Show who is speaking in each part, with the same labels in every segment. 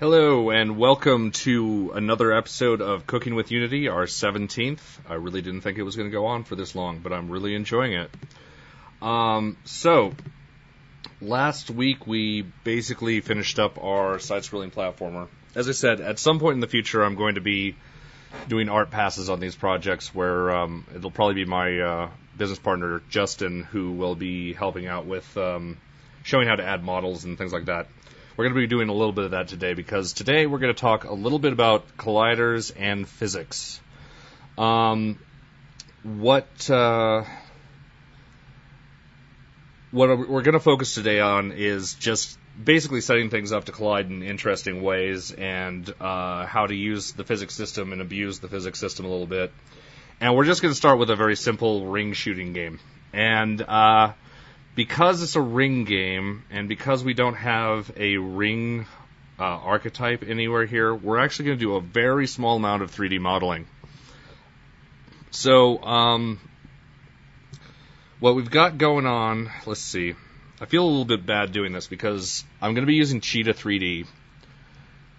Speaker 1: Hello, and welcome to another episode of Cooking with Unity, our 17th. I really didn't think it was going to go on for this long, but I'm really enjoying it. So, last week we basically finished up our side-scrolling platformer. As I said, at some point in the future I'm going to be doing art passes on these projects where it'll probably be my business partner, Justin, who will be helping out with showing how to add models and things like that. We're going to be doing a little bit of that today because today we're going to talk a little bit about colliders and physics. What we're going to focus today on is just basically setting things up to collide in interesting ways and how to use the physics system and abuse the physics system a little bit. And we're just going to start with a very simple ring shooting game. And because it's a ring game, and because we don't have a ring archetype anywhere here, we're actually going to do a very small amount of 3D modeling. So, what we've got going on, let's see. I feel a little bit bad doing this because I'm going to be using Cheetah 3D,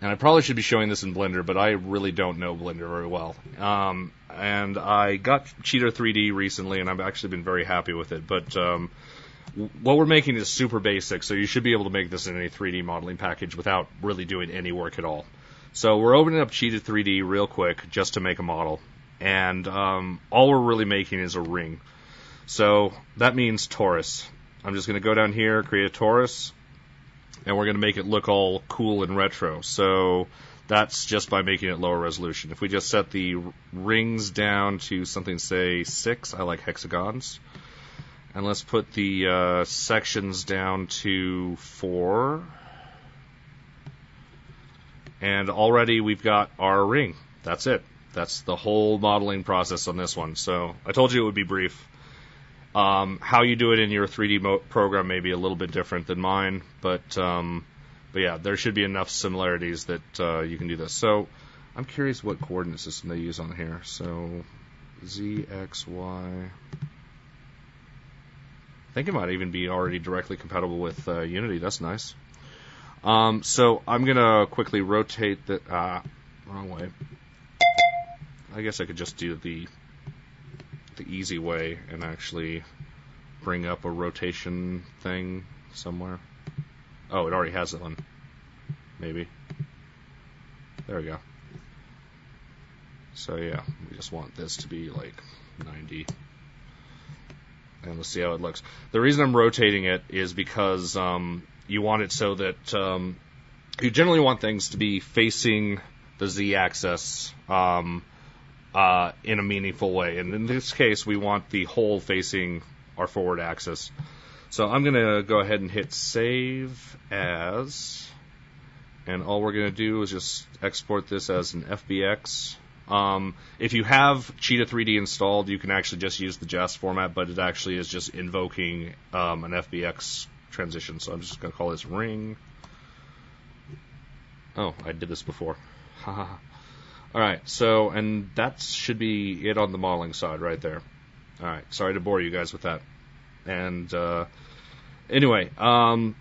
Speaker 1: and I probably should be showing this in Blender, but I really don't know Blender very well. And I got Cheetah 3D recently, and I've actually been very happy with it, but what we're making is super basic, so you should be able to make this in a 3D modeling package without really doing any work at all. So we're opening up Cheetah 3D real quick just to make a model, and all we're really making is a ring. So that means torus. I'm just going to go down here, create a torus, and we're going to make it look all cool and retro. So that's just by making it lower resolution. If we just set the rings down to something, say 6, I like hexagons. And let's put the sections down to 4. And already we've got our ring. That's it. That's the whole modeling process on this one. So I told you it would be brief. How you do it in your 3D program may be a little bit different than mine, but yeah, there should be enough similarities that you can do this. So I'm curious what coordinate system they use on here. So Z, X, Y. I think it might even be already directly compatible with Unity. That's nice. So I'm going to quickly rotate the... wrong way. I guess I could just do the easy way and actually bring up a rotation thing somewhere. Oh, it already has it on. Maybe. There we go. So yeah, we just want this to be like 90. And let's see how it looks. The reason I'm rotating it is because you want it so that you generally want things to be facing the z-axis in a meaningful way. And in this case, we want the whole facing our forward axis. So I'm going to go ahead and hit Save As. And all we're going to do is just export this as an FBX. If you have Cheetah 3D installed, you can actually just use the JAS format, but it actually is just invoking an FBX transition. So I'm just going to call this ring. Oh, I did this before. Alright, so, and that should be it on the modeling side right there. Alright, sorry to bore you guys with that. And anyway, I'll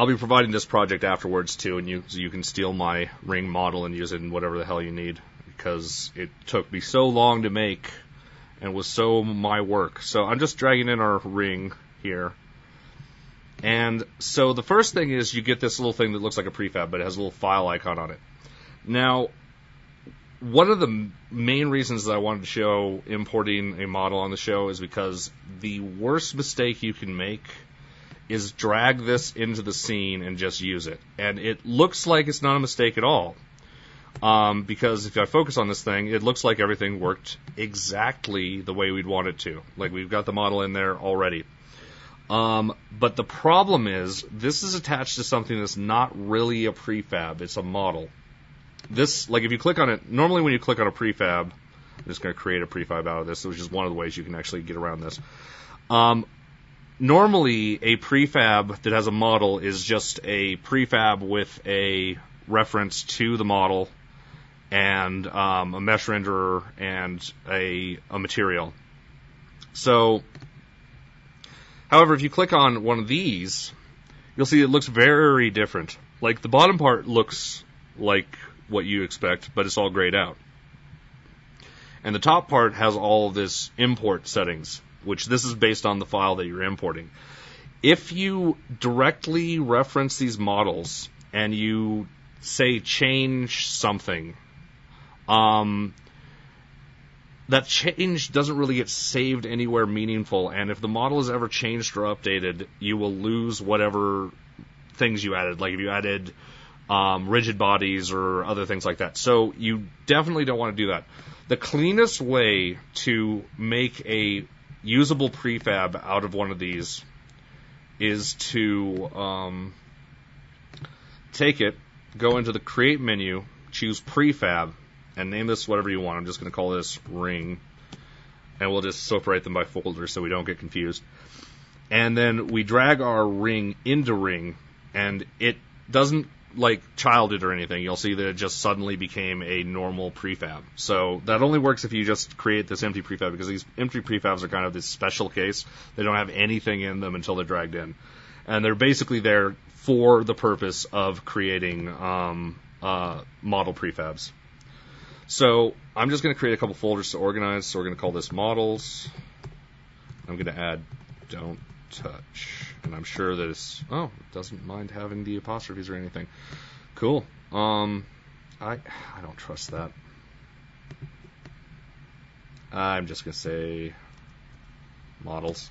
Speaker 1: be providing this project afterwards too, and you can steal my ring model and use it in whatever the hell you need, because it took me so long to make and was so my work. So I'm just dragging in our ring here. And so the first thing is you get this little thing that looks like a prefab, but it has a little file icon on it. Now, one of the main reasons that I wanted to show importing a model on the show is because the worst mistake you can make is drag this into the scene and just use it. And it looks like it's not a mistake at all. Because if I focus on this thing, it looks like everything worked exactly the way we'd want it to. Like we've got the model in there already. But the problem is, this is attached to something that's not really a prefab, it's a model. This, like if you click on it, normally when you click on a prefab, I'm just going to create a prefab out of this, which is one of the ways you can actually get around this. Normally, a prefab that has a model is just a prefab with a reference to the model and a mesh renderer and a material. So, however, if you click on one of these, you'll see it looks very different. Like the bottom part looks like what you expect, but it's all grayed out. And the top part has all of this import settings, which this is based on the file that you're importing. If you directly reference these models and you say change something, that change doesn't really get saved anywhere meaningful, and if the model is ever changed or updated, you will lose whatever things you added, like if you added rigid bodies or other things like that. So you definitely don't want to do that. The cleanest way to make a usable prefab out of one of these is to take it, go into the Create menu, choose Prefab, and name this whatever you want. I'm just going to call this Ring, and we'll just separate them by folder so we don't get confused. And then we drag our ring into Ring, and it doesn't like child it or anything. You'll see that it just suddenly became a normal prefab. So that only works if you just create this empty prefab, because these empty prefabs are kind of this special case. They don't have anything in them until they're dragged in. And they're basically there for the purpose of creating model prefabs. So I'm just going to create a couple folders to organize. So we're going to call this Models. I'm going to add Don't Touch. And I'm sure that it doesn't mind having the apostrophes or anything. Cool. I don't trust that. I'm just going to say Models.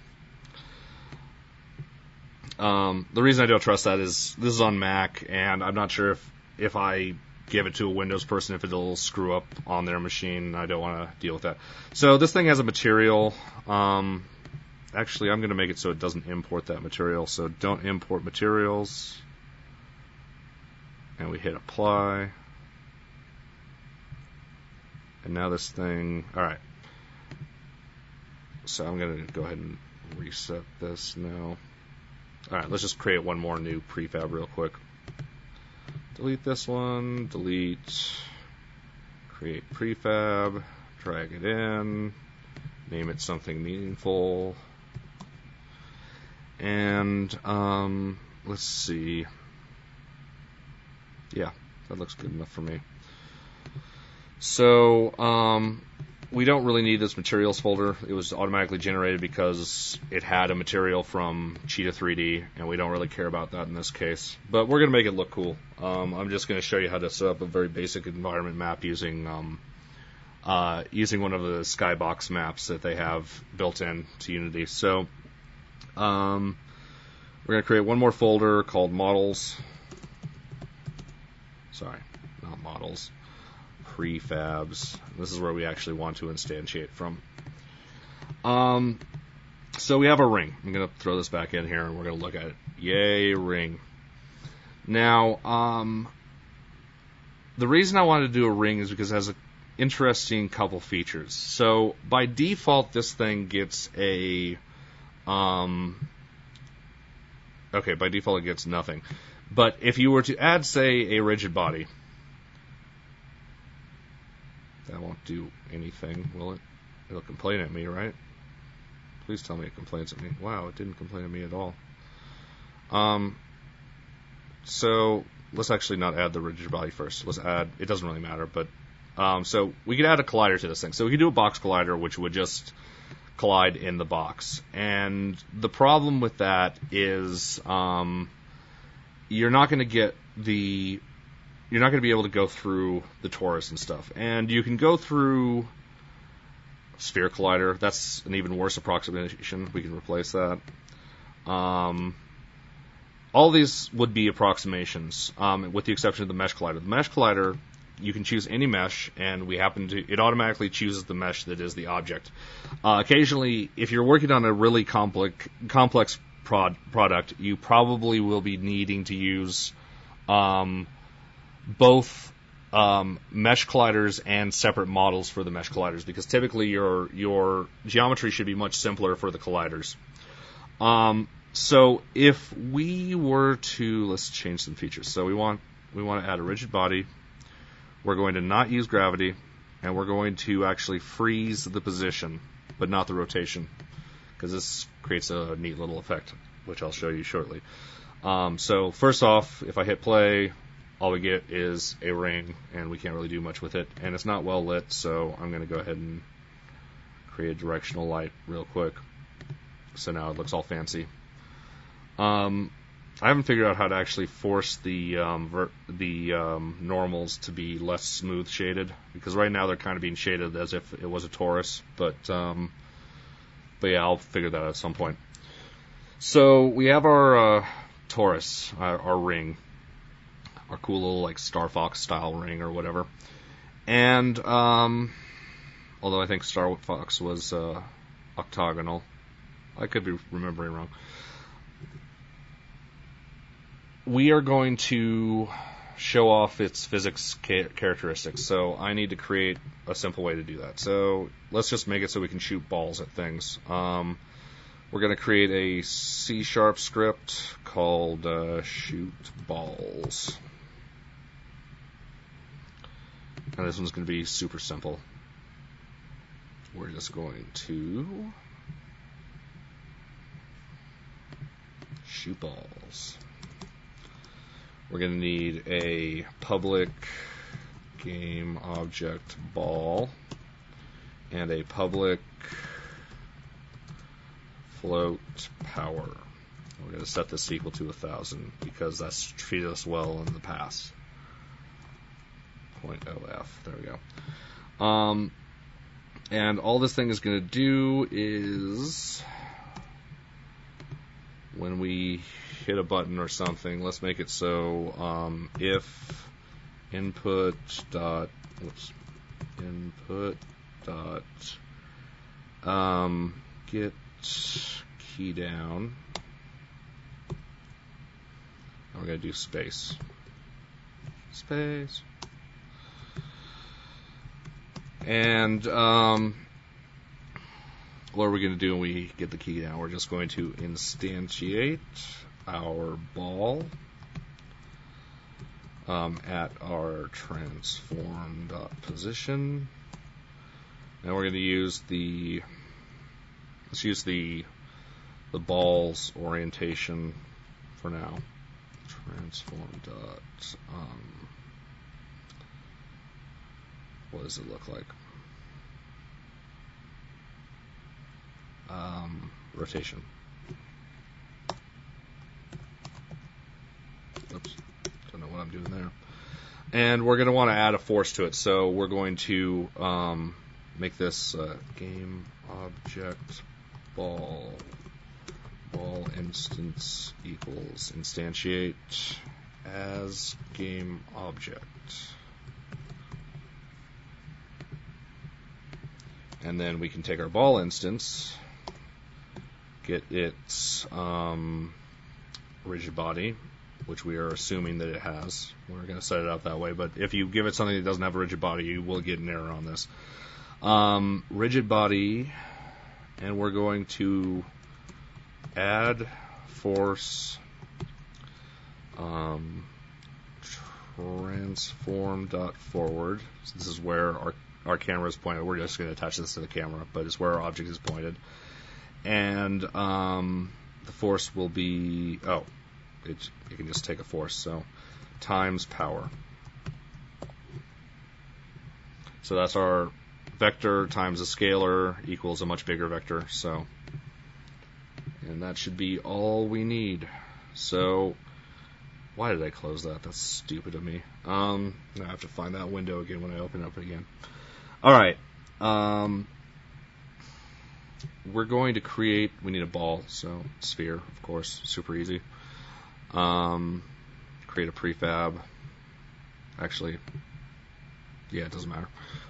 Speaker 1: The reason I don't trust that is this is on Mac, and I'm not sure if I give it to a Windows person, if it'll screw up on their machine. I don't want to deal with that. So this thing has a material. Actually, I'm going to make it so it doesn't import that material. So don't import materials. And we hit apply. And now this thing, all right. So I'm going to go ahead and reset this now. All right, let's just create one more new prefab real quick. Delete this one, delete, create prefab, drag it in, name it something meaningful. And let's see. Yeah, that looks good enough for me. So we don't really need this materials folder. It was automatically generated because it had a material from Cheetah 3D, and we don't really care about that in this case. But we're going to make it look cool. I'm just going to show you how to set up a very basic environment map using one of the Skybox maps that they have built in to Unity. So we're going to create one more folder called Models. Sorry, not Models. Prefabs. This is where we actually want to instantiate from. So we have a ring. I'm going to throw this back in here and we're going to look at it. Yay, ring. Now, the reason I wanted to do a ring is because it has an interesting couple features. So by default, this thing gets a okay, by default it gets nothing. But if you were to add, say, a rigid body, that won't do anything, will it? It'll complain at me, right? Please tell me it complains at me. Wow, it didn't complain at me at all. So let's actually not add the rigid body first. Let's add, it doesn't really matter, but so we could add a collider to this thing. So we could do a box collider, which would just collide in the box. And the problem with that is you're not going to get you're not going to be able to go through the torus and stuff. And you can go through sphere collider. That's an even worse approximation. We can replace that. All these would be approximations, with the exception of the mesh collider. The mesh collider, you can choose any mesh, and it automatically chooses the mesh that is the object. Occasionally, if you're working on a really complex product, you probably will be needing to use both mesh colliders and separate models for the mesh colliders, because typically your geometry should be much simpler for the colliders. So if we were to, let's change some features. So we want to add a rigid body. We're going to not use gravity, and we're going to actually freeze the position, but not the rotation, because this creates a neat little effect, which I'll show you shortly. So first off, if I hit play, all we get is a ring, and we can't really do much with it. And it's not well lit, so I'm going to go ahead and create a directional light real quick. So now it looks all fancy. I haven't figured out how to actually force the normals to be less smooth shaded, because right now they're kind of being shaded as if it was a torus. But yeah, I'll figure that out at some point. So we have our torus, our ring, our cool little like Star Fox style ring or whatever. And although I think Star Fox was octagonal, I could be remembering wrong. We are going to show off its physics characteristics, so I need to create a simple way to do that. So let's just make it so we can shoot balls at things. We're going to create a C# script called shoot balls. And this one's going to be super simple. We're just going to shoot balls. We're going to need a public game object ball and a public float power. We're going to set this equal to 1,000 because that's treated us well in the past. .0f, there we go. And all this thing is going to do is, when we hit a button or something, let's make it so if input dot get key down. We're going to do space. And what are we going to do when we get the key down? We're just going to instantiate our ball at our transform.position, and we're going to use the ball's orientation for now. Transform dot what does it look like? Rotation. Oops, don't know what I'm doing there. And we're going to want to add a force to it, so we're going to make this game object ball instance equals instantiate as game object. And then we can take our ball instance, get its rigid body, which we are assuming that it has. We're going to set it up that way, but if you give it something that doesn't have a rigid body, you will get an error on this. Rigid body, and we're going to add force transform.forward. So this is where our camera is pointed. We're just going to attach this to the camera, but it's where our object is pointed. And the force will be, you can just take a force, so times power. So that's our vector times a scalar equals a much bigger vector, so, and that should be all we need. So why did I close that? That's stupid of me. I have to find that window again when I open it up again. Alright, we're going to create, we need a ball, so sphere, of course, super easy. Create a prefab. Actually, yeah, it doesn't matter.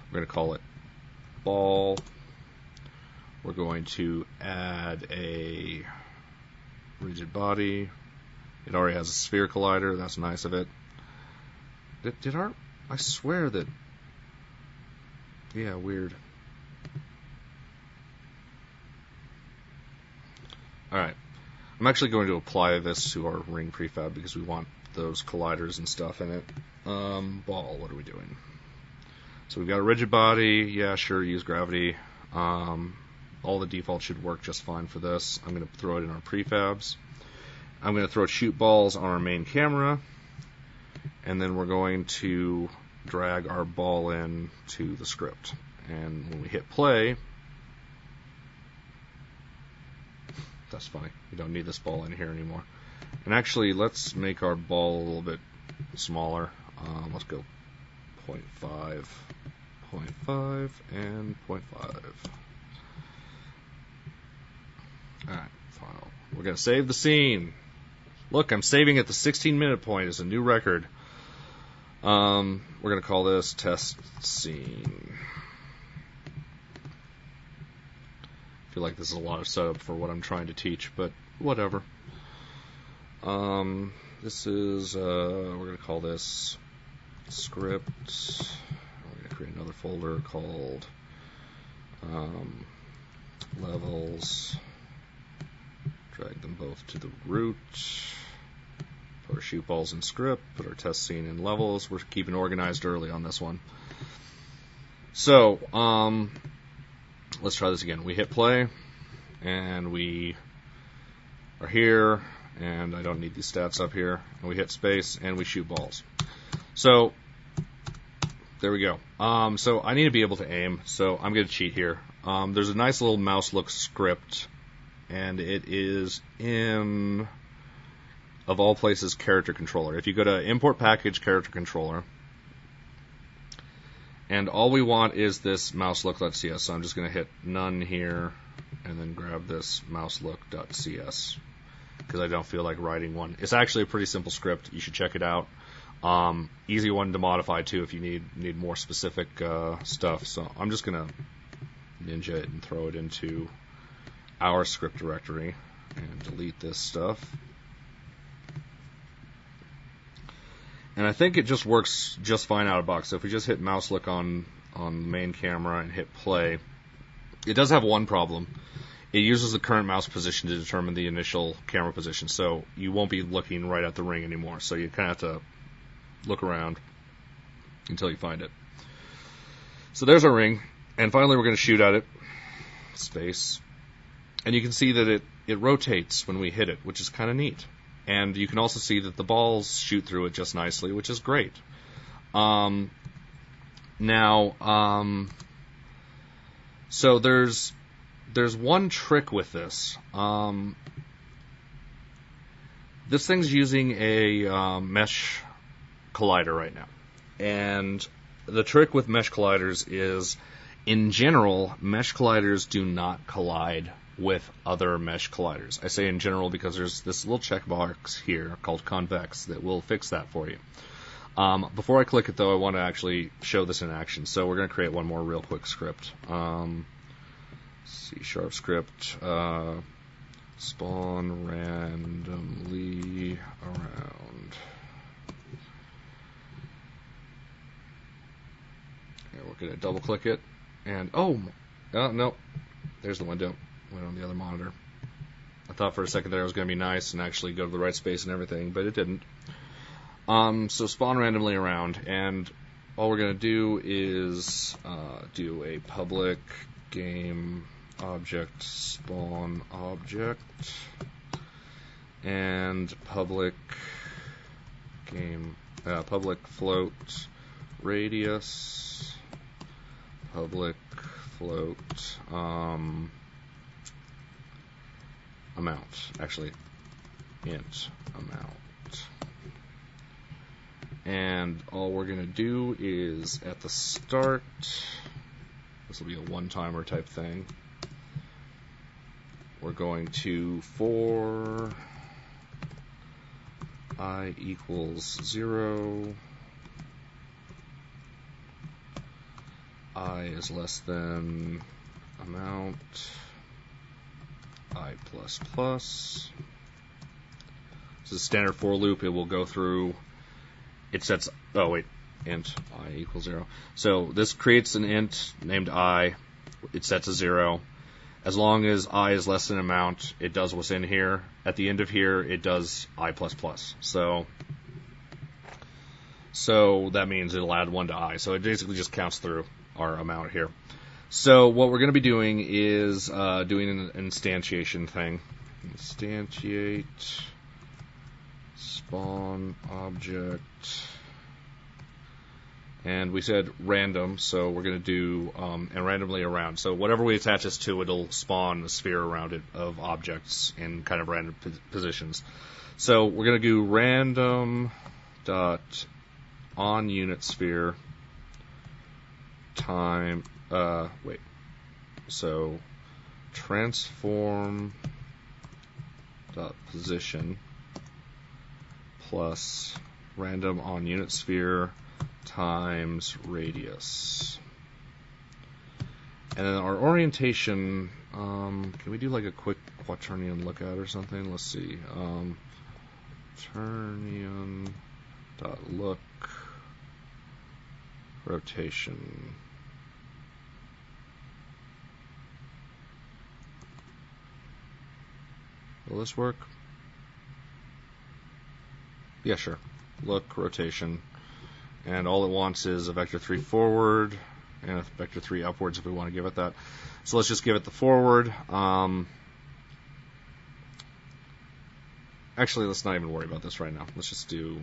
Speaker 1: We're going to call it ball. We're going to add a rigid body. It already has a sphere collider. That's nice of it. I swear that, yeah, weird. Alright. I'm actually going to apply this to our ring prefab because we want those colliders and stuff in it. Ball, what are we doing? So we've got a rigid body. Yeah, sure, use gravity. All the defaults should work just fine for this. I'm going to throw it in our prefabs. I'm going to throw shoot balls on our main camera. and then we're going to drag our ball in to the script. And when we hit play, that's funny, we don't need this ball in here anymore. And actually, let's make our ball a little bit smaller. Let's go 0.5, 0.5, and 0.5. Alright, file. We're going to save the scene. Look, I'm saving at the 16-minute point as a new record. We're going to call this test scene. I feel like this is a lot of setup for what I'm trying to teach, but whatever. This is, we're going to call this script. We're going to create another folder called levels. Drag them both to the root. Put our shoot balls in script. Put our test scene in levels. We're keeping organized early on this one. So, let's try this again. We hit play, and we are here, and I don't need these stats up here. And we hit space, and we shoot balls. So, there we go. So I need to be able to aim, so I'm going to cheat here. There's a nice little mouse look script, and it is in, of all places, Character Controller. If you go to Import Package, Character Controller, and all we want is this mouselook.cs, so I'm just going to hit none here, and then grab this mouselook.cs, because I don't feel like writing one. It's actually a pretty simple script. You should check it out. Easy one to modify, too, if you need more specific stuff. So I'm just going to ninja it and throw it into our script directory and delete this stuff. And I think it just works just fine out of the box. So if we just hit mouse look on the main camera and hit play, it does have one problem. It uses the current mouse position to determine the initial camera position, so you won't be looking right at the ring anymore. So you kind of have to look around until you find it. So there's our ring, and finally we're going to shoot at it. Space. And you can see that it rotates when we hit it, which is kind of neat. And you can also see that the balls shoot through it just nicely, which is great. So there's one trick with this. This thing's using a mesh collider right now. And the trick with mesh colliders is, in general, mesh colliders do not collide with other mesh colliders. I say in general because there's this little checkbox here called convex that will fix that for you. Before I click it, though, I want to actually show this in action. So we're going to create one more real quick script. C# script, spawn randomly around. And we're going to double click it, and no, there's the window. Went on the other monitor. I thought for a second there it was going to be nice and actually go to the right space and everything, but it didn't. So spawn randomly around, and all we're going to do is do a public game object spawn object and public game public float radius, public float amount, actually int amount. And all we're going to do is at the start, this will be a one-timer type thing, we're going to, for I equals 0, I is less than amount, I plus plus. This is a standard for loop. It will go through, it sets, int I equals 0. So this creates an int named I, it sets a 0. As long as I is less than amount, it does what's in here. At the end of here, it does I plus plus. So that means it'll add 1 to I. So it basically just counts through our amount here. So what we're going to be doing is doing an instantiation thing. Instantiate spawn object And we said random, so we're going to do and randomly around. So whatever we attach this to, it'll spawn a sphere around it of objects in kind of random positions. So we're going to do random dot on unit sphere time. So transform dot position plus random on unit sphere times radius. And then our orientation, can we do like a quick quaternion lookout or something? Let's see. Quaternion dot look rotation. Will this work? Yeah, sure. Look rotation. And all it wants is a vector 3 forward and a vector 3 upwards if we want to give it that. So let's just give it the forward. Actually, let's not even worry about this right now. Let's just do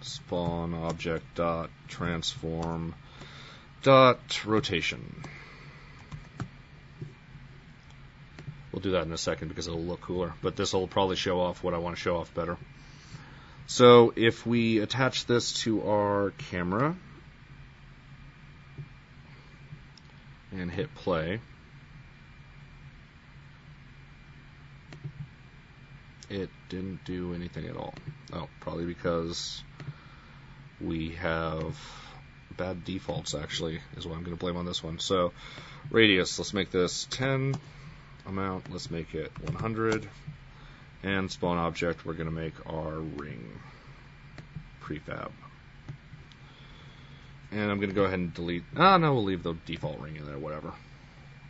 Speaker 1: spawn object dot transform dot rotation. We'll do that in a second because it'll look cooler, but this will probably show off what I want to show off better. So if we attach this to our camera and hit play, it didn't do anything at all. Oh, probably because we have bad defaults, actually, is what I'm going to blame on this one. So radius, let's make this 10 amount, let's make it 100. And spawn object, we're going to make our ring prefab. And I'm going to go ahead and delete. No, we'll leave the default ring in there, whatever.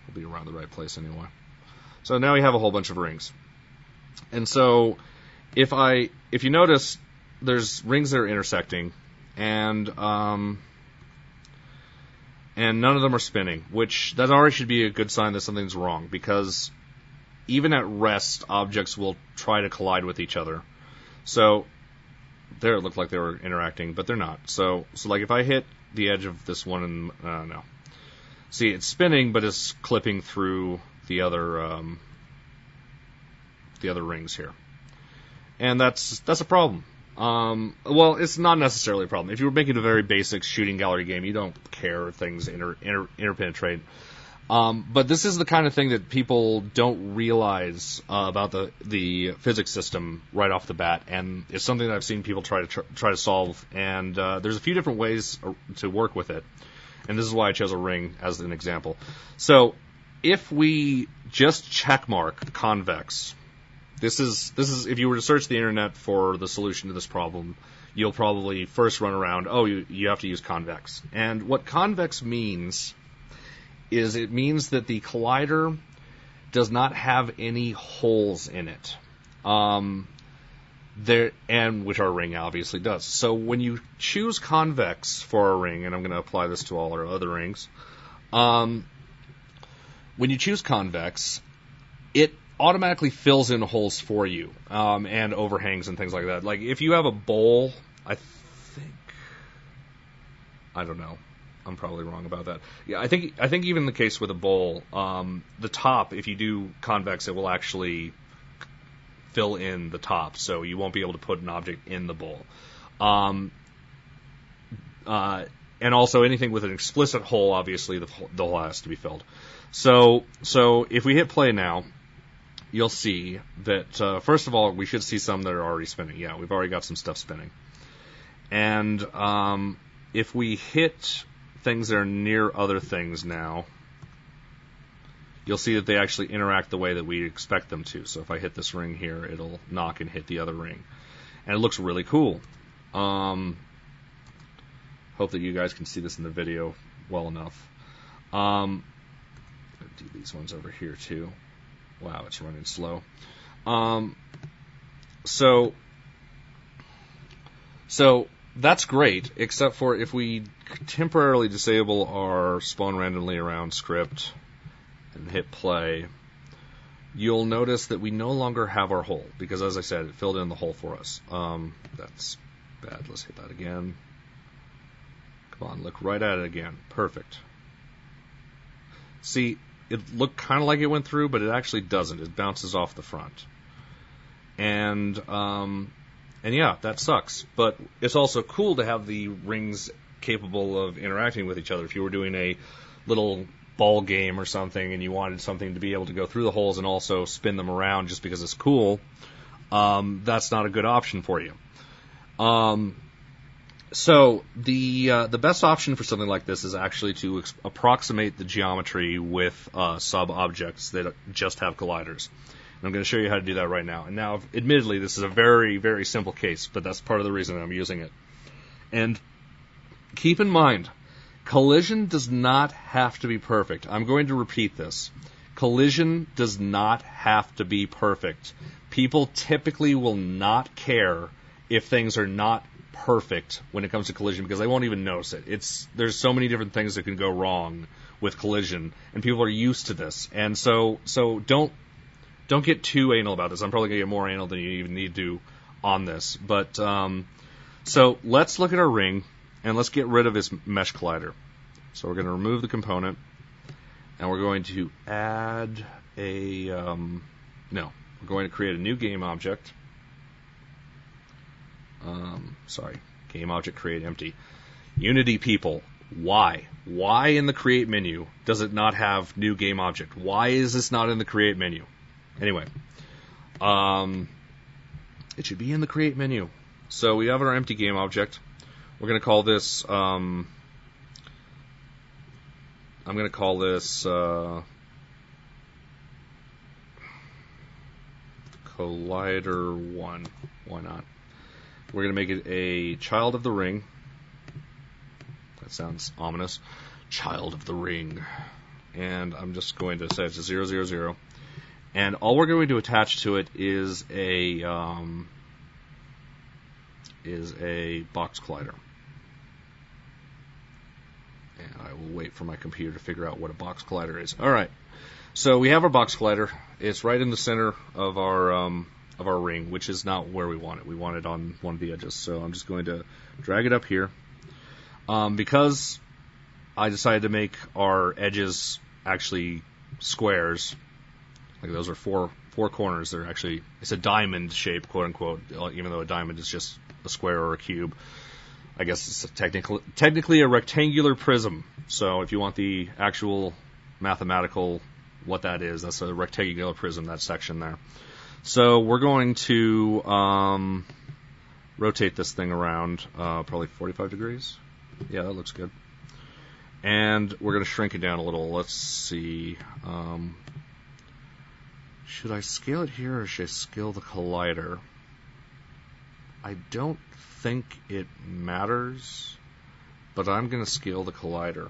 Speaker 1: We'll be around the right place anyway. So now we have a whole bunch of rings. And so if you notice, there's rings that are intersecting, and none of them are spinning, which that already should be a good sign that something's wrong, because even at rest, objects will try to collide with each other. So there it looked like they were interacting, but they're not. So like if I hit the edge of this one, and no, see, it's spinning, but it's clipping through the other rings here, and that's a problem. Well, it's not necessarily a problem. If you were making a very basic shooting gallery game, you don't care if things interpenetrate. But this is the kind of thing that people don't realize about the physics system right off the bat, and it's something that I've seen people try to solve. And there's a few different ways to work with it, and this is why I chose a ring as an example. So if we just checkmark convex, this is if you were to search the internet for the solution to this problem, you'll probably first run around, you have to use convex. And what convex means is it means that the collider does not have any holes in it, which our ring obviously does. So when you choose convex for a ring, and I'm going to apply this to all our other rings, when you choose convex, it automatically fills in holes for you, and overhangs and things like that. Like if you have a bowl, I don't know. I'm probably wrong about that. Yeah, I think even the case with a bowl, the top, if you do convex, it will actually fill in the top, so you won't be able to put an object in the bowl. And also anything with an explicit hole, obviously the hole has to be filled. So if we hit play now, you'll see that first of all, we should see some that are already spinning. Yeah, we've already got some stuff spinning. And if we hit things that are near other things now, you'll see that they actually interact the way that we expect them to. So if I hit this ring here, it'll knock and hit the other ring. And it looks really cool. Hope that you guys can see this in the video well enough. I'll do these ones over here too. Wow, it's running slow. So that's great, except for if we temporarily disable our spawn randomly around script and hit play, you'll notice that we no longer have our hole, because as I said, it filled in the hole for us. That's bad. Let's hit that again. Come on, look right at it again. Perfect. See, it looked kind of like it went through, but it actually doesn't. It bounces off the front. And yeah, that sucks. But it's also cool to have the rings capable of interacting with each other. If you were doing a little ball game or something and you wanted something to be able to go through the holes and also spin them around just because it's cool, that's not a good option for you. So the best option for something like this is actually to approximate the geometry with sub-objects that just have colliders. And I'm going to show you how to do that right now. And now, admittedly, this is a very, very simple case, but that's part of the reason I'm using it. And keep in mind, collision does not have to be perfect. I'm going to repeat this. Collision does not have to be perfect. People typically will not care if things are not perfect when it comes to collision because they won't even notice it. There's so many different things that can go wrong with collision, and people are used to this. And so don't get too anal about this. I'm probably going to get more anal than you even need to on this. But so let's look at our ring, and let's get rid of this mesh collider. So we're going to remove the component, and we're going to add we're going to create a new game object. Game object create empty. Unity people, why? Why in the create menu does it not have new game object? Why is this not in the create menu? Anyway, it should be in the create menu. So we have our empty game object. We're going to call this, I'm going to call this Collider 1. Why not? We're going to make it a child of the ring. That sounds ominous. Child of the ring. And I'm just going to say it's a 0, 0, 0. And all we're going to attach to it is a box collider. And I will wait for my computer to figure out what a box collider is. All right. So we have our box collider. It's right in the center of our ring, which is not where we want it. We want it on one of the edges. So I'm just going to drag it up here. Because I decided to make our edges actually squares, like those are four corners. They're actually, it's a diamond shape, quote unquote, even though a diamond is just a square or a cube. I guess it's technically a rectangular prism. So if you want the actual mathematical what that is, that's a rectangular prism, that section there. So we're going to rotate this thing around probably 45 degrees. Yeah, that looks good. And we're going to shrink it down a little. Let's see. Should I scale it here or should I scale the collider? I don't think it matters, but I'm going to scale the collider.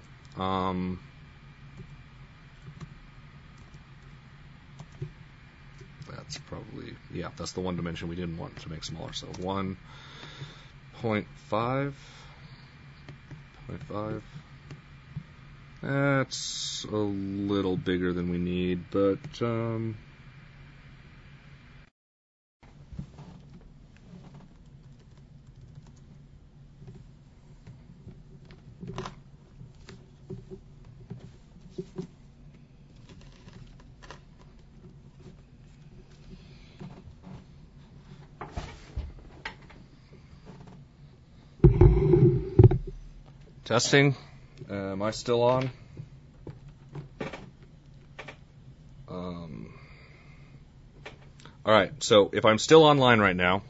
Speaker 1: That's probably, yeah, that's the one dimension we didn't want to make smaller. So 1.5. 0.5. That's a little bigger than we need, but testing. Am I still on? All right, so if I'm still online right now,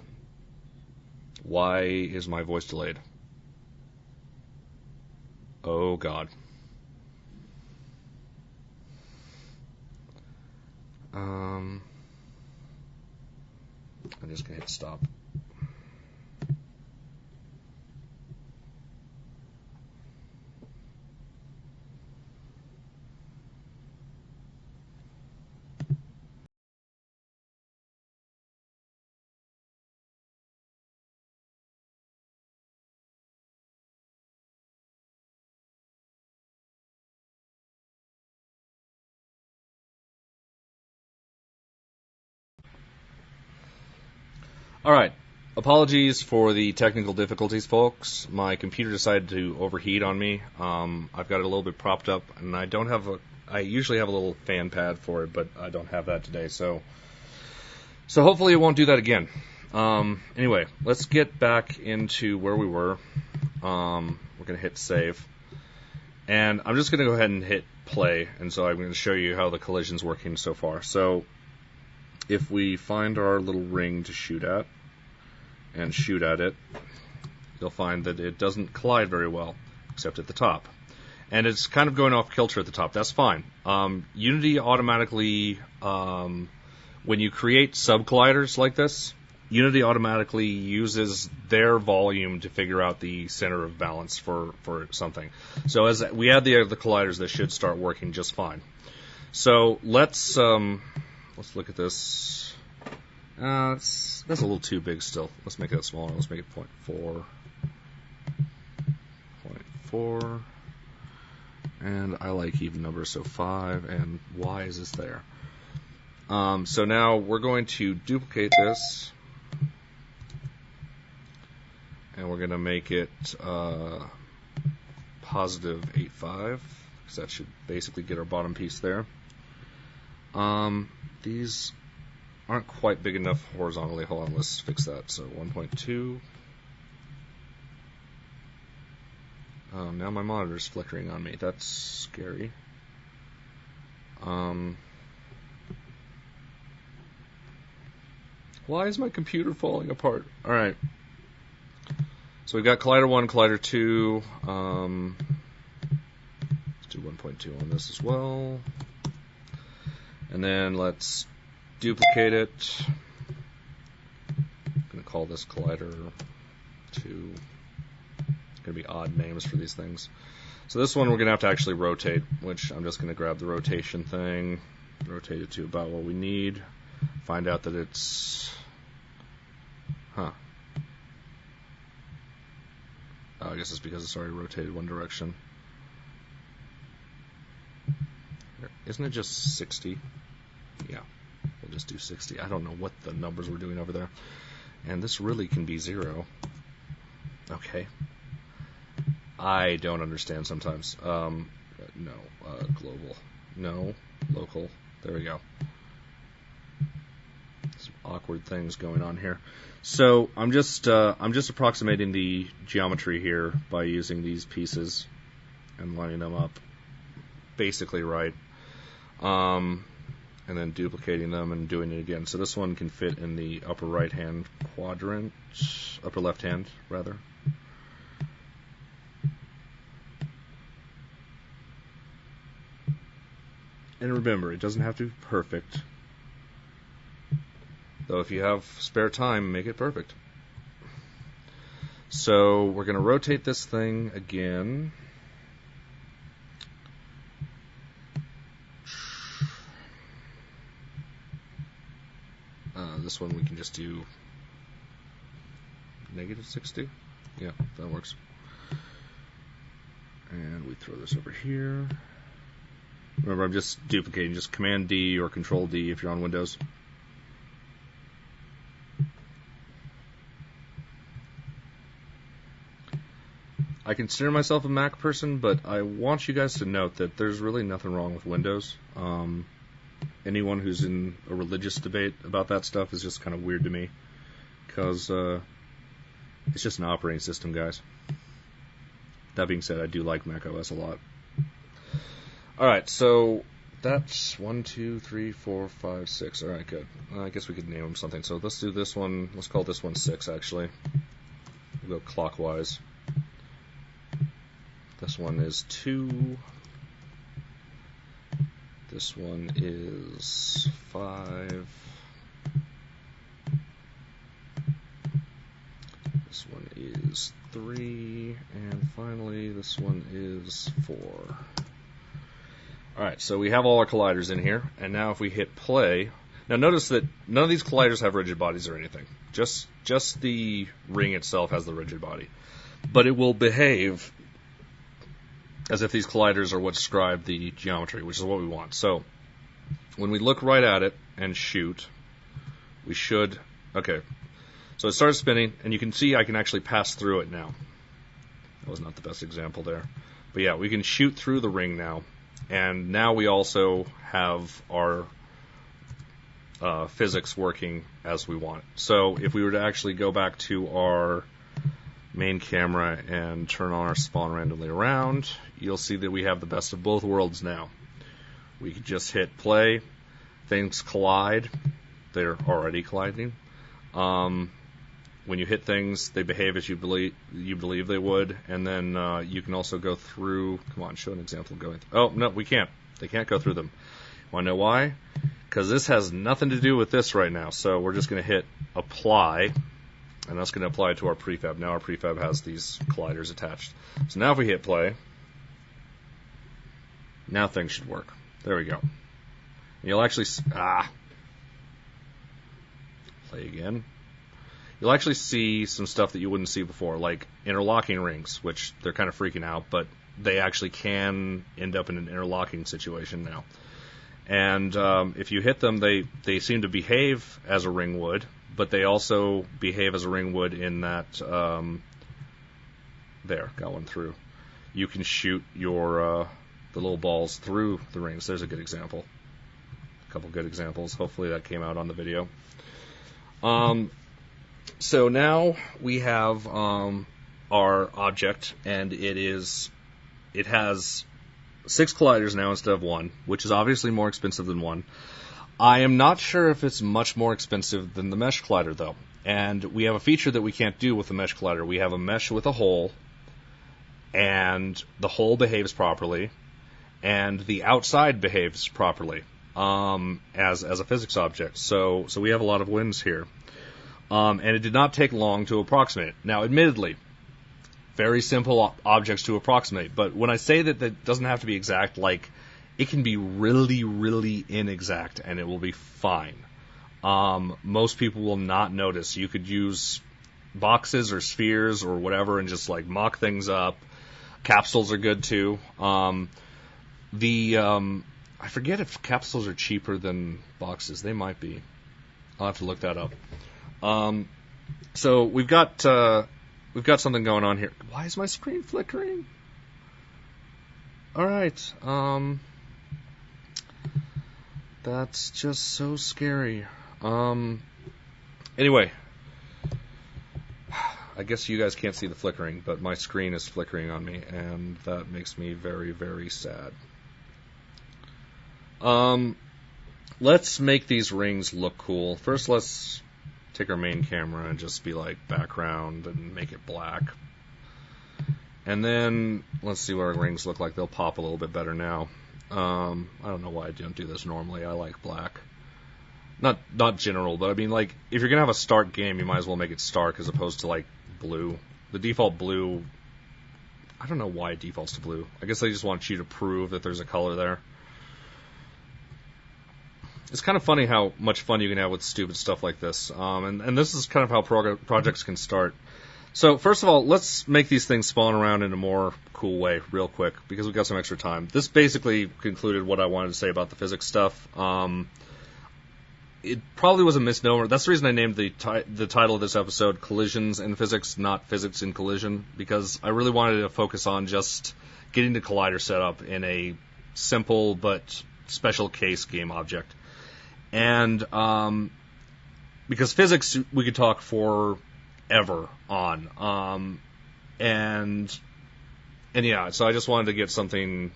Speaker 1: why is my voice delayed? Oh, God. I'm just going to hit stop. All right, Apologies for the technical difficulties, folks. My computer decided to overheat on me. I've got it a little bit propped up, and I don't have I usually have a little fan pad for it, but I don't have that today, so hopefully it won't do that again. Anyway, let's get back into where we were. We're going to hit save. And I'm just going to go ahead and hit play, and so I'm going to show you how the collision's working so far. So if we find our little ring to shoot at, and shoot at it, you'll find that it doesn't collide very well, except at the top. And it's kind of going off kilter at the top. That's fine. Unity automatically, when you create subcolliders like this, Unity automatically uses their volume to figure out the center of balance for something. So as we add the other colliders, they should start working just fine. So let's look at this. That's a little too big still. Let's make that smaller. Let's make it 0.4. 0.4. And I like even numbers, so 5. And why is this there? So now we're going to duplicate this. And we're going to make it positive 8.5. Because that should basically get our bottom piece there. These aren't quite big enough horizontally. Hold on, let's fix that. So 1.2. Now my monitor's flickering on me. That's scary. Why is my computer falling apart? Alright. So we've got collider 1, collider 2. Let's do 1.2 on this as well. And then let's duplicate it. I'm going to call this collider 2. It's going to be odd names for these things. So this one we're going to have to actually rotate, which I'm just going to grab the rotation thing, rotate it to about what we need, find out that it's... I guess it's because it's already rotated one direction. Isn't it just 60? Yeah. We'll just do 60. I don't know what the numbers we're doing over there. And this really can be 0. Okay. I don't understand sometimes. No. Global. No. Local. There we go. Some awkward things going on here. So I'm just approximating the geometry here by using these pieces and lining them up basically right. And then duplicating them and doing it again. So this one can fit in the upper right hand quadrant, upper left hand rather. And remember, it doesn't have to be perfect. Though if you have spare time, make it perfect. So we're going to rotate this thing again. This one we can just do negative 60. Yeah, that works. And we throw this over here. Remember, I'm just duplicating, just Command D or Control D if you're on Windows. I consider myself a Mac person, but I want you guys to note that there's really nothing wrong with Windows. Anyone who's in a religious debate about that stuff is just kind of weird to me, because it's just an operating system, guys. That being said, I do like Mac OS a lot. Alright, so that's 1, 2, 3, 4, 5, 6. Alright, good. I guess we could name them something. So let's do this one. Let's call this one 6, actually. We'll go clockwise. This one is 2. This one is 5. This one is 3. And finally, this one is 4. Alright, so we have all our colliders in here. And now if we hit play... Now notice that none of these colliders have rigid bodies or anything. Just the ring itself has the rigid body. But it will behave as if these colliders are what describe the geometry, which is what we want. So when we look right at it and shoot, we should... Okay, So it starts spinning, and you can see I can actually pass through it now. That was not the best example there. But yeah, we can shoot through the ring now. And now we also have our physics working as we want. So if we were to actually go back to our main camera and turn on our spawn randomly around, you'll see that we have the best of both worlds now. We can just hit play, things collide, they're already colliding. When you hit things, they behave as you believe they would, and then you can also go through. Come on, show an example of going. Oh no, we can't. They can't go through them. Want to know why? Because this has nothing to do with this right now. So we're just going to hit apply, and that's going to apply to our prefab. Now our prefab has these colliders attached. So now if we hit play, now things should work. There we go. You'll actually play again. You'll actually see some stuff that you wouldn't see before, like interlocking rings, which they're kind of freaking out, but they actually can end up in an interlocking situation now. And if you hit them, they seem to behave as a ring would, but they also behave as a ring would in that, there, got one through. You can shoot your the little balls through the rings. There's a good example. A couple good examples. Hopefully that came out on the video. So now we have our object, and it has 6 colliders now instead of 1, which is obviously more expensive than 1. I am not sure if it's much more expensive than the mesh collider, though. And we have a feature that we can't do with the mesh collider. We have a mesh with a hole, and the hole behaves properly, and the outside behaves properly as a physics object. So we have a lot of wins here. And it did not take long to approximate. Now, admittedly, very simple objects to approximate. But when I say that doesn't have to be exact, like, it can be really, really inexact, and it will be fine. Most people will not notice. You could use boxes or spheres or whatever and just, like, mock things up. Capsules are good, too. I forget if capsules are cheaper than boxes. They might be. I'll have to look that up. So we've got something going on here. Why is my screen flickering? All right. That's just so scary. Anyway, I guess you guys can't see the flickering, but my screen is flickering on me, and that makes me very, very sad. Let's make these rings look cool. First, let's take our main camera and just be like background and make it black. And then let's see what our rings look like. They'll pop a little bit better now. I don't know why I don't do this normally. I like black. Not general, but I mean, like, if you're gonna have a stark game, you might as well make it stark as opposed to like blue. The default blue, I don't know why it defaults to blue. I guess they just want you to prove that there's a color there. It's kind of funny how much fun you can have with stupid stuff like this. And this is kind of how projects can start. So first of all, let's make these things spawn around in a more cool way real quick, because we've got some extra time. This basically concluded what I wanted to say about the physics stuff. It probably was a misnomer. That's the reason I named the title of this episode Collisions in Physics, not Physics in Collision, because I really wanted to focus on just getting the collider set up in a simple but special case game object. And because physics we could talk forever on, and yeah, so I just wanted to get something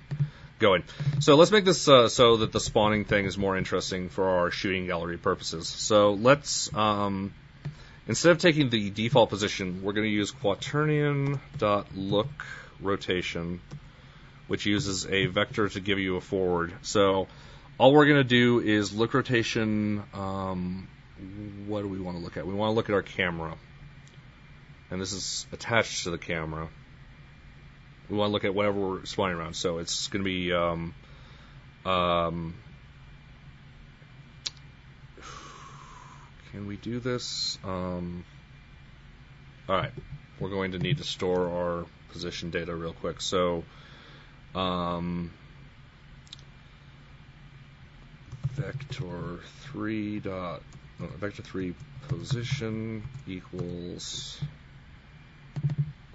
Speaker 1: going. So let's make this so that the spawning thing is more interesting for our shooting gallery purposes. So let's instead of taking the default position, we're going to use quaternion.look rotation, which uses a vector to give you a forward. So all we're going to do is look rotation. What do we want to look at? We want to look at our camera. And this is attached to the camera. We want to look at whatever we're spawning around. So it's going to be can we do this? Alright. We're going to need to store our position data real quick. So vector 3 dot vector 3 position equals,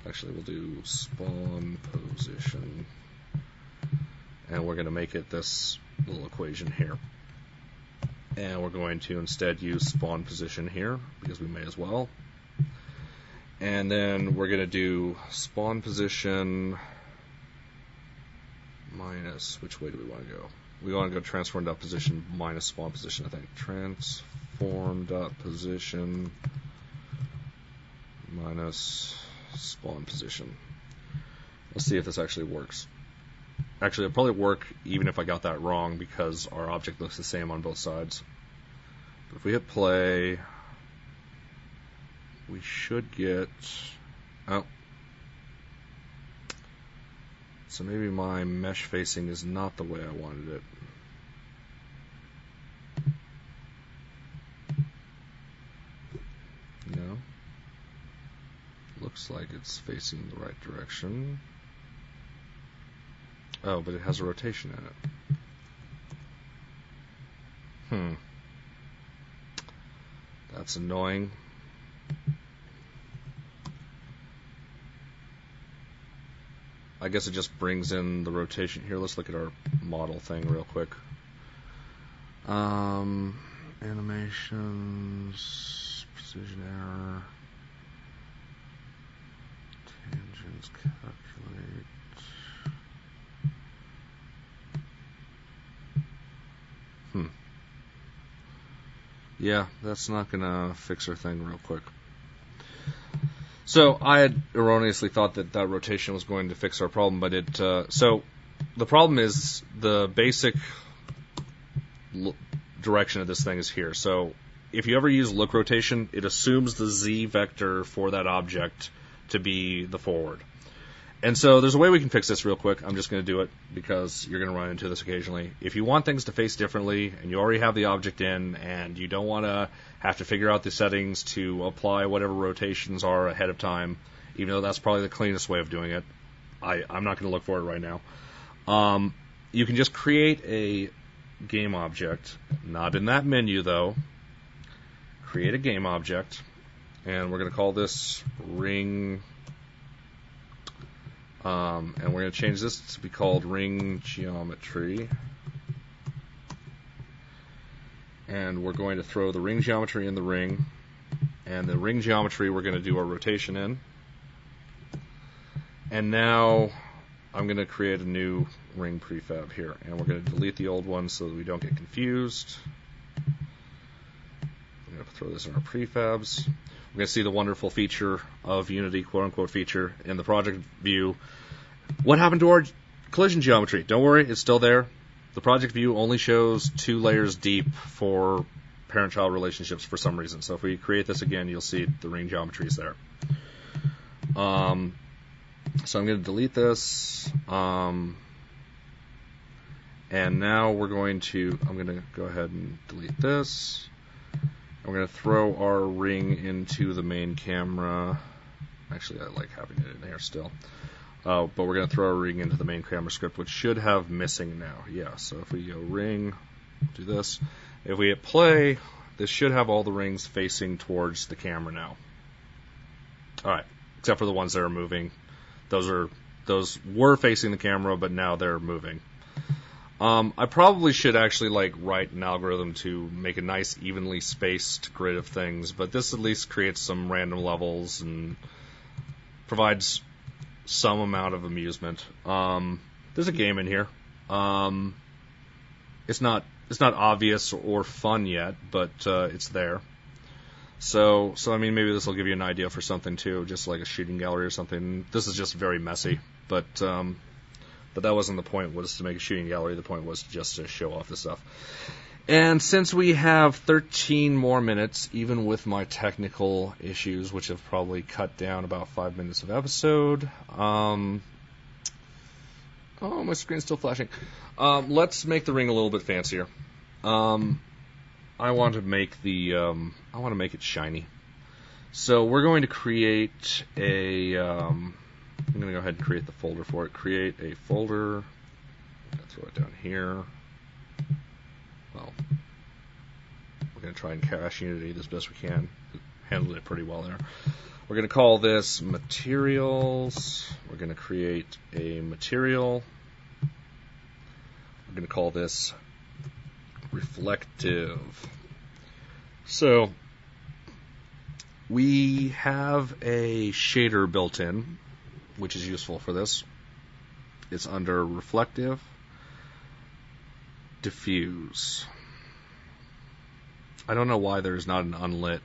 Speaker 1: actually we'll do spawn position, and we're going to make it this little equation here. And we're going to instead use spawn position here, because we may as well. And then we're going to do spawn position minus, which way do we want to go? We want to go transform.position minus spawn position, I think. Transform.position minus spawn position. Let's see if this actually works. Actually, it'll probably work even if I got that wrong, because our object looks the same on both sides. But if we hit play, we should get... Oh. So maybe my mesh facing is not the way I wanted it. No. Looks like it's facing the right direction. Oh, but it has a rotation in it. That's annoying. I guess it just brings in the rotation. Here, let's look at our model thing real quick. Animations, precision error, tangents, calculate. Yeah, that's not going to fix our thing real quick. So I had erroneously thought that that rotation was going to fix our problem, but it... so the problem is the basic direction of this thing is here. So if you ever use look rotation, it assumes the z vector for that object to be the forward. And so there's a way we can fix this real quick. I'm just going to do it because you're going to run into this occasionally. If you want things to face differently and you already have the object in and you don't want to have to figure out the settings to apply whatever rotations are ahead of time, even though that's probably the cleanest way of doing it, I'm not going to look for it right now. You can just create a game object, not in that menu though. Create a game object, and we're going to call this ring. And we're going to change this to be called ring geometry. And we're going to throw the ring geometry in the ring. And the ring geometry we're going to do our rotation in. And now I'm going to create a new ring prefab here. And we're going to delete the old one so that we don't get confused. I'm going to throw this in our prefabs. We're going to see the wonderful feature of Unity, quote-unquote feature, in the project view. What happened to our collision geometry? Don't worry, it's still there. The project view only shows 2 layers deep for parent-child relationships for some reason. So if we create this again, you'll see the ring geometry is there. So I'm going to delete this. And now I'm going to go ahead and delete this. We're going to throw our ring into the main camera. Actually, I like having it in there still. But we're going to throw our ring into the main camera script, which should have missing now. Yeah, so if we go ring, do this. If we hit play, this should have all the rings facing towards the camera now. Alright, except for the ones that are moving. Those were facing the camera, but now they're moving. I probably should actually write an algorithm to make a nice evenly spaced grid of things, but this at least creates some random levels and provides some amount of amusement. There's a game in here. It's not obvious or fun yet, but it's there. So I mean, maybe this will give you an idea for something too, just like a shooting gallery or something. This is just very messy, but that wasn't the point, was to make a shooting gallery. The point was just to show off this stuff. And since we have 13 more minutes, even with my technical issues, which have probably cut down about 5 minutes of episode, oh, my screen's still flashing. Let's make the ring a little bit fancier. I want to make it shiny. So we're going to create I'm going to go ahead and create the folder for it. Create a folder. I'm going to throw it down here. Well, we're going to try and cache Unity as best we can. Handled it pretty well there. We're going to call this materials. We're going to create a material. We're going to call this reflective. So we have a shader built in, which is useful for this. It's under reflective, diffuse. I don't know why there's not an unlit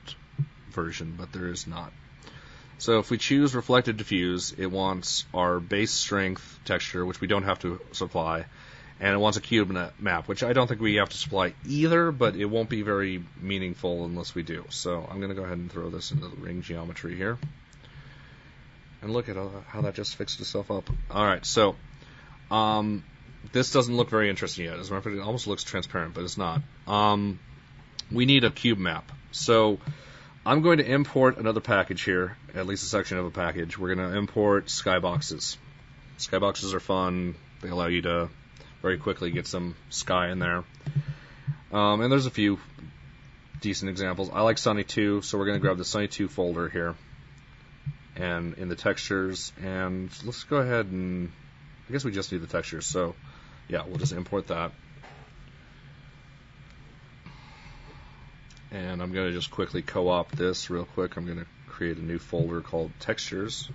Speaker 1: version, but there is not. So if we choose reflective diffuse, it wants our base strength texture, which we don't have to supply, and it wants a cube map, which I don't think we have to supply either, but it won't be very meaningful unless we do. So I'm going to go ahead and throw this into the ring geometry here. And look at how that just fixed itself up. Alright, so this doesn't look very interesting yet. As a matter of fact, it almost looks transparent, but it's not. We need a cube map. So I'm going to import another package here, at least a section of a package. We're going to import Skyboxes. Skyboxes are fun. They allow you to very quickly get some sky in there. And there's a few decent examples. I like Sunny 2, so we're going to grab the Sunny 2 folder here. And in the textures, and let's go ahead and, I guess we just need the textures, so yeah, we'll just import that. And I'm going to just quickly co-opt this real quick. I'm going to create a new folder called Textures.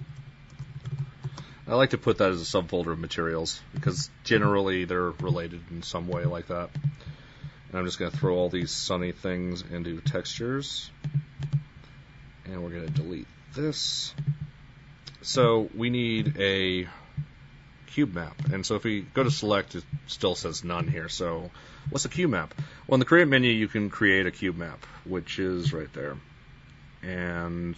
Speaker 1: I like to put that as a subfolder of materials because generally they're related in some way like that. And I'm just going to throw all these sunny things into Textures. And we're going to delete this. So we need a cube map. And so if we go to select, it still says none here. So what's a cube map? Well, in the create menu, you can create a cube map, which is right there. And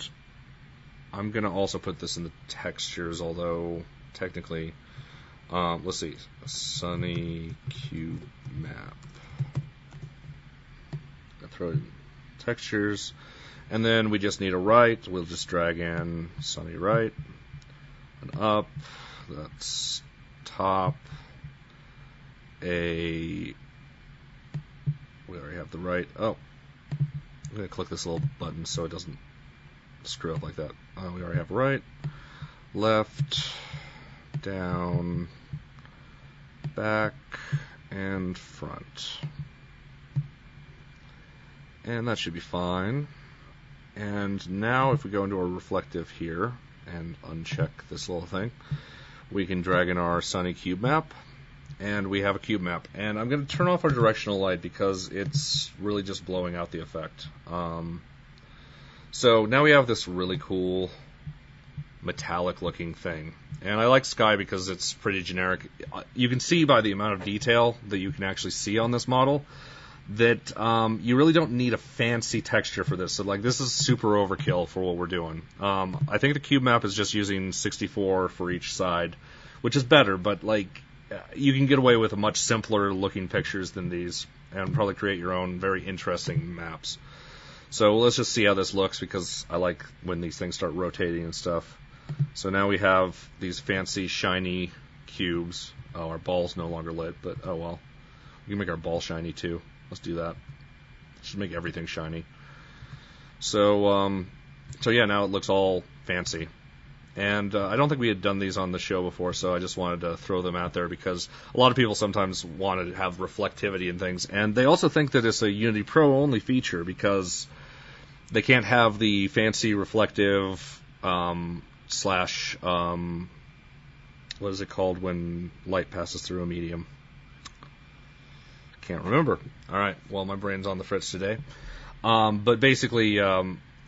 Speaker 1: I'm going to also put this in the textures, although technically, let's see, a sunny cube map. I'll throw it in textures. And then we just need a right. We'll just drag in sunny right and up. That's top. We already have the right. Oh, I'm going to click this little button so it doesn't screw up like that. We already have right, left, down, back, and front. And that should be fine. And now if we go into our reflective here and uncheck this little thing, we can drag in our sunny cube map, and we have a cube map. And I'm going to turn off our directional light because it's really just blowing out the effect. So now we have this really cool metallic looking thing. And I like sky because it's pretty generic. You can see by the amount of detail that you can actually see on this model that you really don't need a fancy texture for this. So like this is super overkill for what we're doing. I think the cube map is just using 64 for each side, which is better, but like you can get away with a much simpler looking pictures than these and probably create your own very interesting maps. So let's just see how this looks because I like when these things start rotating and stuff. So now we have these fancy shiny cubes. Oh, our ball's no longer lit, but oh well. We can make our ball shiny too. Let's do that. Should make everything shiny. So yeah, now it looks all fancy. And I don't think we had done these on the show before, so I just wanted to throw them out there because a lot of people sometimes want to have reflectivity and things. And they also think that it's a Unity Pro only feature because they can't have the fancy reflective slash, what is it called when light passes through a medium? Can't remember. All right. Well, my brain's on the fritz today. But basically,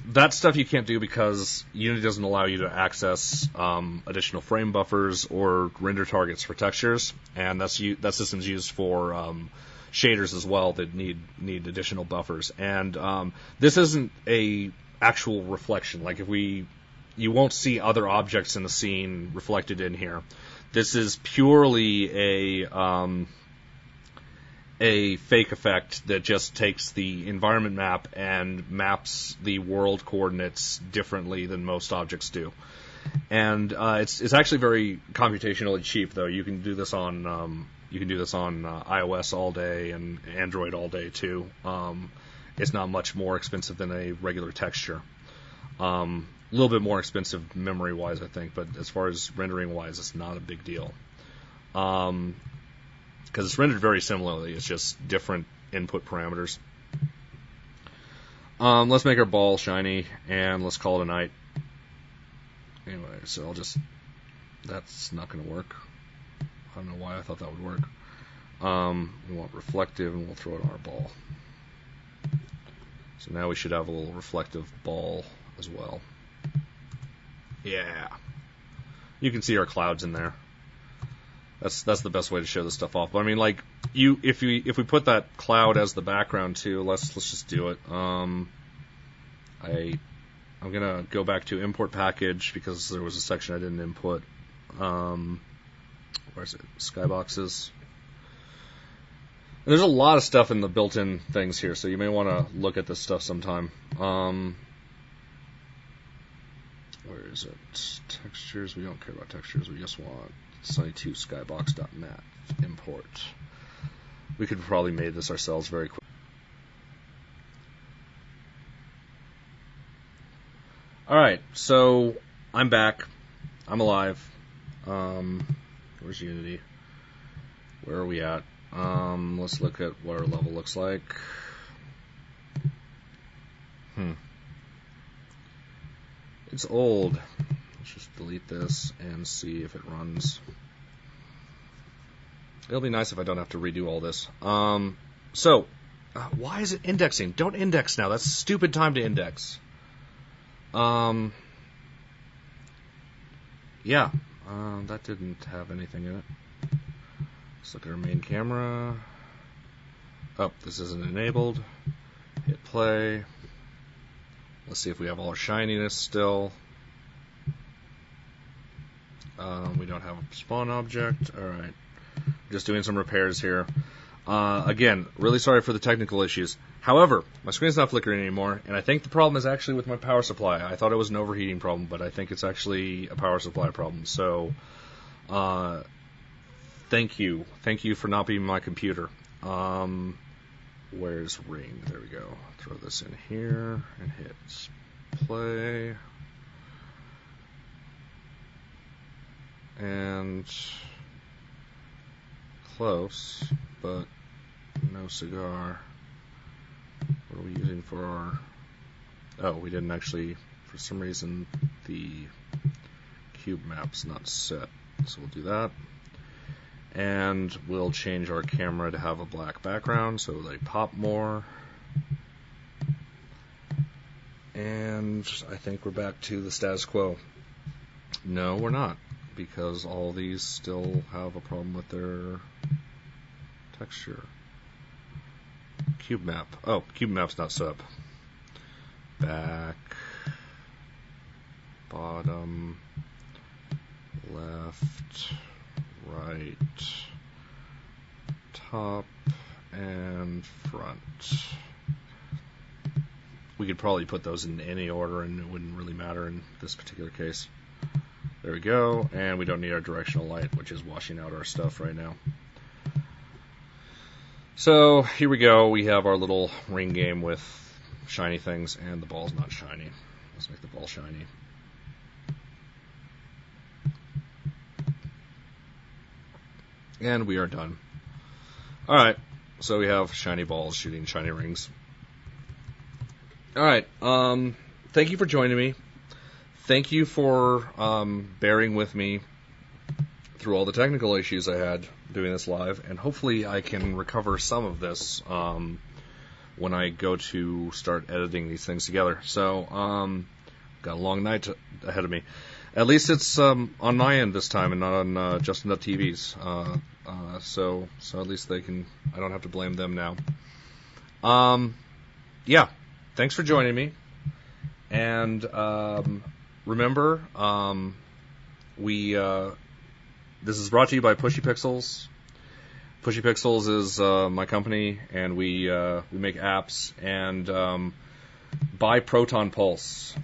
Speaker 1: that stuff you can't do because Unity doesn't allow you to access additional frame buffers or render targets for textures, and that system's used for shaders as well that need additional buffers. And this isn't a actual reflection. Like you won't see other objects in the scene reflected in here. This is purely a fake effect that just takes the environment map and maps the world coordinates differently than most objects do. And it's actually very computationally cheap, though. You can do this on iOS all day and Android all day too. it's not much more expensive than a regular texture. A little bit more expensive memory-wise, I think, but as far as rendering-wise, it's not a big deal. Because it's rendered very similarly, it's just different input parameters. Let's make our ball shiny, and let's call it a night. Anyway, so that's not going to work. I don't know why I thought that would work. We want reflective, and we'll throw it on our ball. So now we should have a little reflective ball as well. Yeah. You can see our clouds in there. That's the best way to show this stuff off. But I mean, like, if we put that cloud as the background too, let's just do it. I'm gonna go back to import package because there was a section I didn't input. Where is it? Skyboxes. And there's a lot of stuff in the built-in things here, so you may want to look at this stuff sometime. Where is it? Textures. We don't care about textures. We just want sunny2skybox.mat import. We could probably made this ourselves very quick. Alright, so I'm back. I'm alive. Where's Unity? Where are we at? Let's look at what our level looks like. It's old. Let's just delete this and see if it runs. It'll be nice if I don't have to redo all this. Why is it indexing? Don't index now. That's a stupid time to index. Yeah, that didn't have anything in it. Let's look at our main camera. Oh, this isn't enabled. Hit play. Let's see if we have all our shininess still. We don't have a spawn object. Alright. Just doing some repairs here. Again, really sorry for the technical issues. However, my screen's not flickering anymore, and I think the problem is actually with my power supply. I thought it was an overheating problem, but I think it's actually a power supply problem. So, thank you. Thank you for not being my computer. Where's ring? There we go. Throw this in here and hit play. And close, but no cigar. What are we using for our... Oh, we didn't actually... For some reason, the cube map's not set. So we'll do that. And we'll change our camera to have a black background so they pop more. And I think we're back to the status quo. No, we're not, because all these still have a problem with their texture. Cube map. Oh, cube map's not set up. Back, bottom, left, right, top, and front. We could probably put those in any order and it wouldn't really matter in this particular case. There we go, and we don't need our directional light, which is washing out our stuff right now. So here we go, we have our little ring game with shiny things, and the ball's not shiny. Let's make the ball shiny. And we are done. Alright, so we have shiny balls shooting shiny rings. Alright, thank you for joining me. Thank you for bearing with me through all the technical issues I had doing this live, and hopefully I can recover some of this when I go to start editing these things together. So, got a long night ahead of me. At least it's on my end this time and not on Justin.tv's. So at least they can. I don't have to blame them now. Yeah, thanks for joining me. And remember, this is brought to you by Pushy Pixels. Pushy Pixels is my company, and we make apps. And buy Proton Pulse.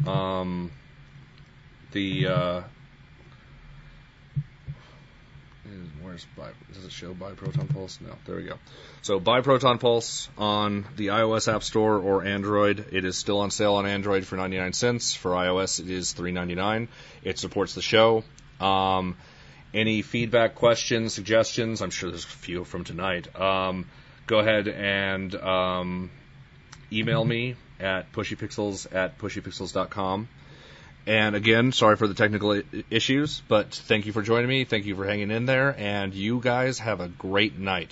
Speaker 1: Does it show Buy Proton Pulse? No, there we go. So Buy Proton Pulse on the iOS App Store or Android. It is still on sale on Android for 99 cents. For iOS, it is $3.99. It supports the show. Any feedback, questions, suggestions? I'm sure there's a few from tonight. Go ahead and email me at pushypixels@pushypixels.com. And again, sorry for the technical issues, but thank you for joining me. Thank you for hanging in there, and you guys have a great night.